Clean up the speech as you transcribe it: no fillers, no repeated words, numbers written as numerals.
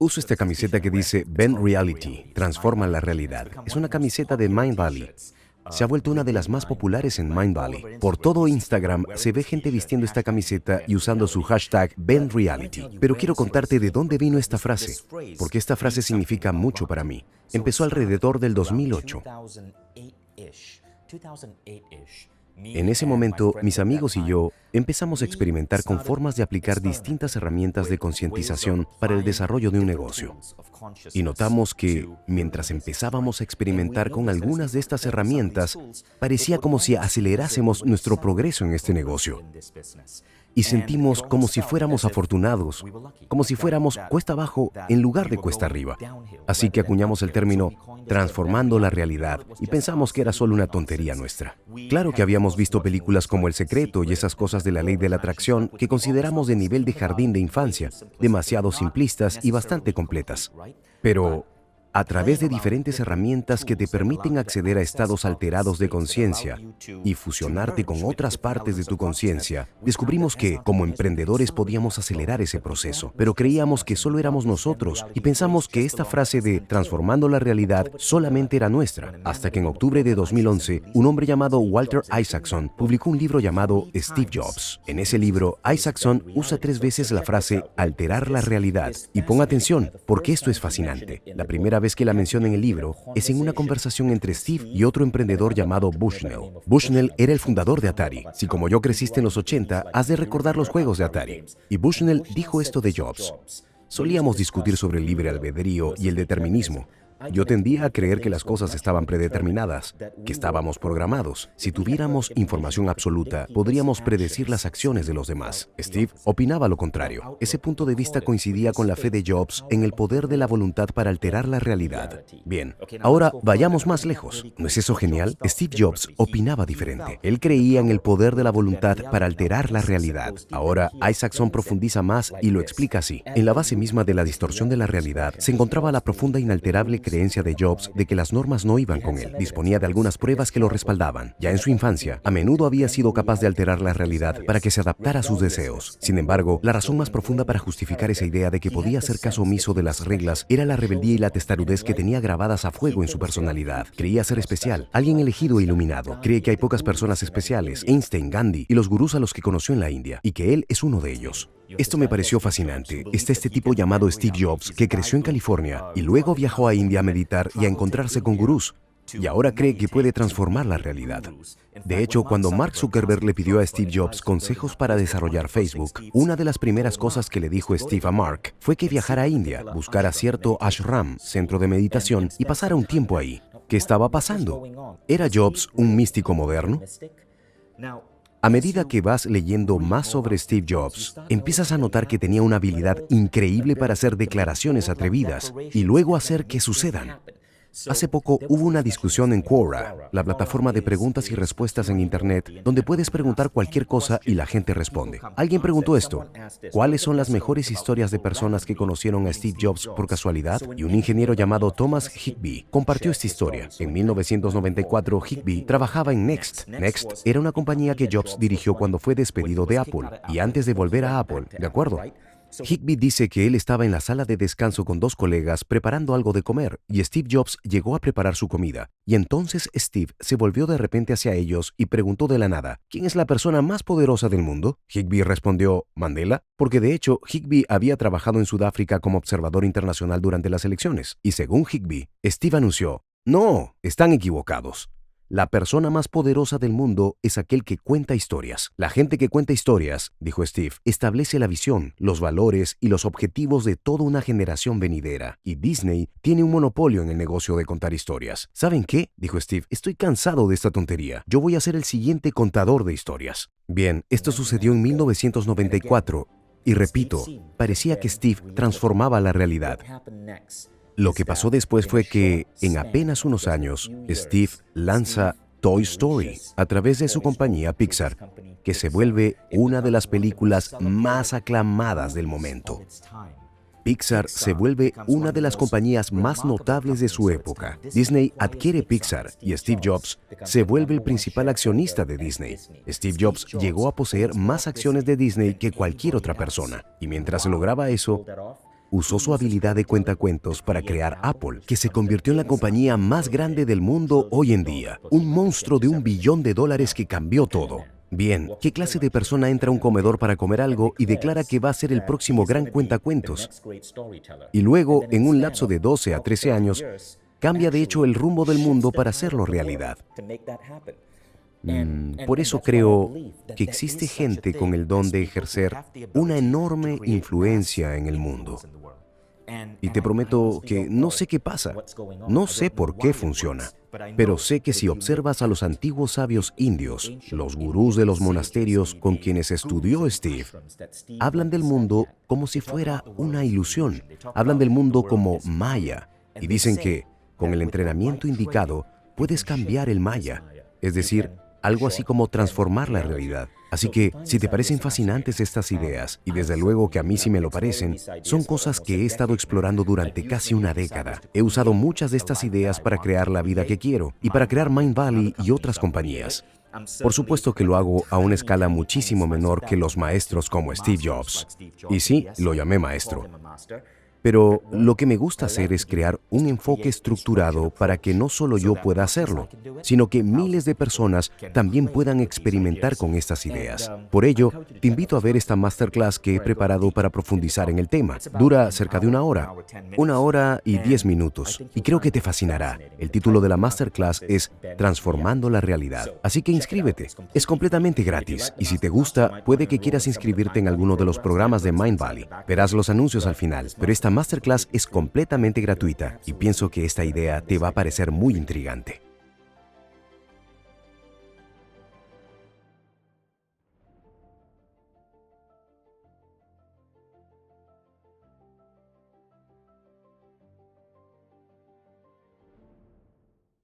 Uso esta camiseta que dice Bend Reality, transforma la realidad. Es una camiseta de Mindvalley. Se ha vuelto una de las más populares en Mindvalley. Por todo Instagram se ve gente vistiendo esta camiseta y usando su hashtag BendReality. Pero quiero contarte de dónde vino esta frase, porque esta frase significa mucho para mí. Empezó alrededor del 2008. En ese momento, mis amigos y yo empezamos a experimentar con formas de aplicar distintas herramientas de concientización para el desarrollo de un negocio. Y notamos que, mientras empezábamos a experimentar con algunas de estas herramientas, parecía como si acelerásemos nuestro progreso en este negocio. Y sentimos como si fuéramos afortunados, como si fuéramos cuesta abajo en lugar de cuesta arriba. Así que acuñamos el término transformando la realidad y pensamos que era solo una tontería nuestra. Claro que habíamos visto películas como El Secreto y esas cosas de la ley de la atracción que consideramos de nivel de jardín de infancia, demasiado simplistas y bastante completas. Pero a través de diferentes herramientas que te permiten acceder a estados alterados de conciencia y fusionarte con otras partes de tu conciencia, descubrimos que, como emprendedores, podíamos acelerar ese proceso, pero creíamos que solo éramos nosotros y pensamos que esta frase de transformando la realidad solamente era nuestra, hasta que en octubre de 2011, un hombre llamado Walter Isaacson publicó un libro llamado Steve Jobs. En ese libro, Isaacson usa 3 veces la frase alterar la realidad. Y pon atención, porque esto es fascinante. La primera vez que la menciona en el libro es en una conversación entre Steve y otro emprendedor llamado Bushnell. Bushnell era el fundador de Atari. Si como yo creciste en los 80, has de recordar los juegos de Atari. Y Bushnell dijo esto de Jobs. Solíamos discutir sobre el libre albedrío y el determinismo. Yo tendía a creer que las cosas estaban predeterminadas, que estábamos programados. Si tuviéramos información absoluta, podríamos predecir las acciones de los demás. Steve opinaba lo contrario. Ese punto de vista coincidía con la fe de Jobs en el poder de la voluntad para alterar la realidad. Bien, ahora vayamos más lejos. ¿No es eso genial? Steve Jobs opinaba diferente. Él creía en el poder de la voluntad para alterar la realidad. Ahora, Isaacson profundiza más y lo explica así. En la base misma de la distorsión de la realidad se encontraba la profunda e inalterable creencia de Jobs de que las normas no iban con él. Disponía de algunas pruebas que lo respaldaban. Ya en su infancia, a menudo había sido capaz de alterar la realidad para que se adaptara a sus deseos. Sin embargo, la razón más profunda para justificar esa idea de que podía hacer caso omiso de las reglas era la rebeldía y la testarudez que tenía grabadas a fuego en su personalidad. Creía ser especial, alguien elegido e iluminado. Cree que hay pocas personas especiales, Einstein, Gandhi y los gurús a los que conoció en la India, y que él es uno de ellos. Esto me pareció fascinante. Está este tipo llamado Steve Jobs que creció en California y luego viajó a India a meditar y a encontrarse con gurús. Y ahora cree que puede transformar la realidad. De hecho, cuando Mark Zuckerberg le pidió a Steve Jobs consejos para desarrollar Facebook, una de las primeras cosas que le dijo Steve a Mark fue que viajara a India, buscara cierto ashram, centro de meditación, y pasara un tiempo ahí. ¿Qué estaba pasando? ¿Era Jobs un místico moderno? A medida que vas leyendo más sobre Steve Jobs, empiezas a notar que tenía una habilidad increíble para hacer declaraciones atrevidas y luego hacer que sucedan. Hace poco hubo una discusión en Quora, la plataforma de preguntas y respuestas en Internet, donde puedes preguntar cualquier cosa y la gente responde. Alguien preguntó esto: ¿cuáles son las mejores historias de personas que conocieron a Steve Jobs por casualidad? Y un ingeniero llamado Thomas Higbee compartió esta historia. En 1994, Higbee trabajaba en Next. Next era una compañía que Jobs dirigió cuando fue despedido de Apple y antes de volver a Apple, ¿de acuerdo? Higbee dice que él estaba en la sala de descanso con 2 colegas preparando algo de comer y Steve Jobs llegó a preparar su comida. Y entonces Steve se volvió de repente hacia ellos y preguntó de la nada: ¿quién es la persona más poderosa del mundo? Higbee respondió: Mandela, porque de hecho Higbee había trabajado en Sudáfrica como observador internacional durante las elecciones. Y según Higbee, Steve anunció: no, están equivocados. La persona más poderosa del mundo es aquel que cuenta historias. La gente que cuenta historias, dijo Steve, establece la visión, los valores y los objetivos de toda una generación venidera. Y Disney tiene un monopolio en el negocio de contar historias. ¿Saben qué? Dijo Steve. Estoy cansado de esta tontería. Yo voy a ser el siguiente contador de historias. Bien, esto sucedió en 1994. Y repito, parecía que Steve transformaba la realidad. Lo que pasó después fue que, en apenas unos años, Steve lanza Toy Story a través de su compañía Pixar, que se vuelve una de las películas más aclamadas del momento. Pixar se vuelve una de las compañías más notables de su época. Disney adquiere Pixar y Steve Jobs se vuelve el principal accionista de Disney. Steve Jobs llegó a poseer más acciones de Disney que cualquier otra persona. Y mientras lograba eso, usó su habilidad de cuentacuentos para crear Apple, que se convirtió en la compañía más grande del mundo hoy en día. Un monstruo de $1 billón que cambió todo. Bien, ¿qué clase de persona entra a un comedor para comer algo y declara que va a ser el próximo gran cuentacuentos? Y luego, en un lapso de 12 a 13 años, cambia de hecho el rumbo del mundo para hacerlo realidad. Por eso creo que existe gente con el don de ejercer una enorme influencia en el mundo. Y te prometo que no sé qué pasa, no sé por qué funciona, pero sé que si observas a los antiguos sabios indios, los gurús de los monasterios con quienes estudió Steve, hablan del mundo como si fuera una ilusión, hablan del mundo como maya, y dicen que, con el entrenamiento indicado, puedes cambiar el maya, es decir, algo así como transformar la realidad. Así que, si te parecen fascinantes estas ideas, y desde luego que a mí sí me lo parecen, son cosas que he estado explorando durante casi una década. He usado muchas de estas ideas para crear la vida que quiero, y para crear Mindvalley y otras compañías. Por supuesto que lo hago a una escala muchísimo menor que los maestros como Steve Jobs. Y sí, lo llamé maestro. Pero lo que me gusta hacer es crear un enfoque estructurado para que no solo yo pueda hacerlo, sino que miles de personas también puedan experimentar con estas ideas. Por ello, te invito a ver esta masterclass que he preparado para profundizar en el tema. Dura cerca de 1 hora y 10 minutos, y creo que te fascinará. El título de la masterclass es Transformando la Realidad. Así que inscríbete. Es completamente gratis, y si te gusta, puede que quieras inscribirte en alguno de los programas de Mindvalley. Verás los anuncios al final, pero esta masterclass es completamente gratuita y pienso que esta idea te va a parecer muy intrigante.